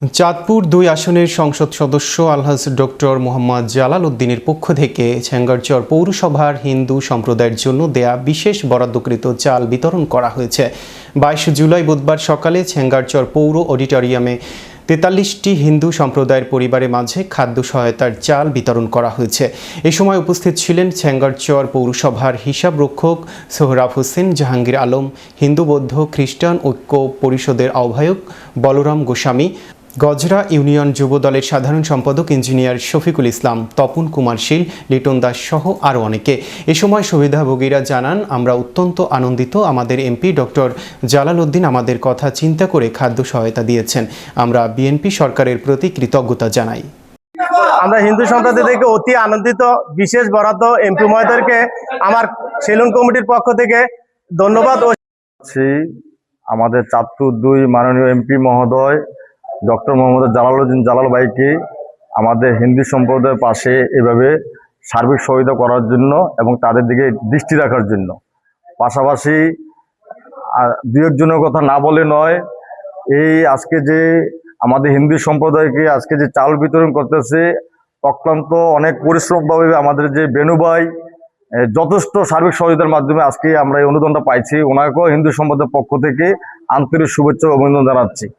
চাঁদপুর ২ আসনের সংসদ সদস্য আলহাজ ডক্টর মোহাম্মদ জালাল উদ্দিনের পক্ষ থেকে ছেঙ্গারচর পৌরসভার হিন্দু সম্প্রদায়ের জন্য দেয়া বিশেষ বরাদ্দকৃত চাল বিতরণ করা হয়েছে। ২২ জুলাই বুধবার সকালে ছেঙ্গারচর পৌর অডিটোরিয়ামে ৪৩টি হিন্দু সম্প্রদায়ের পরিবারের মাঝে খাদ্য সহায়তার চাল বিতরণ করা হয়েছে। এ সময় উপস্থিত ছিলেন ছেঙ্গারচর পৌরসভার হিসাবরক্ষক সোহরাব হোসেন, জাহাঙ্গীর আলম, হিন্দু বৌদ্ধ খ্রিস্টান ঐক্য পরিষদের আহ্বায়ক বলরাম গোস্বামী, গজরা ইউনিয়ন যুব দলের সাধারণ সম্পাদক ইঞ্জিনিয়ার শফিকুল ইসলাম, তপন কুমার শীল, লিটন দাস সহ আরও অনেকে। এ সময় সুবিধাভোগীরা জানান, আমরা অত্যন্ত আনন্দিত। আমাদের এমপি ডক্টর জালাল উদ্দিন আমাদের কথা চিন্তা করে খাদ্য সহায়তা দিয়েছেন। আমরা বিএনপি সরকারের প্রতি কৃতজ্ঞতা জানাই। আমরা হিন্দু সম্প্রদায় থেকে অতি আনন্দিত। বিশেষ বরাদ্দ এমপি মহোদয়কে আমার সেলুন কমিটির পক্ষ থেকে ধন্যবাদ। আমাদের চাঁদপুর ২ মাননীয় এমপি মহোদয় ডক্টর মোহাম্মদ জালাল উদ্দিন জালাল ভাইকে আমাদের হিন্দু সম্প্রদায়ের পাশে এভাবে সার্বিক সহায়তা করার জন্য এবং তাদের দিকে দৃষ্টি রাখার জন্য, পাশাপাশি দু একজনের কথা না বলে নয়, এই আজকে যে আমাদের হিন্দু সম্প্রদায়কে আজকে যে চাল বিতরণ করতেছে, অক্লান্ত অনেক পরিশ্রমভাবে আমাদের যে বেনু ভাই যথেষ্ট সার্বিক সহযোগিতার মাধ্যমে আজকে আমরা এই অনুদানটা পাইছি। ওনাকেও হিন্দু সম্প্রদায়ের পক্ষ থেকে আন্তরিক শুভেচ্ছা ও অভিনন্দন জানাচ্ছি।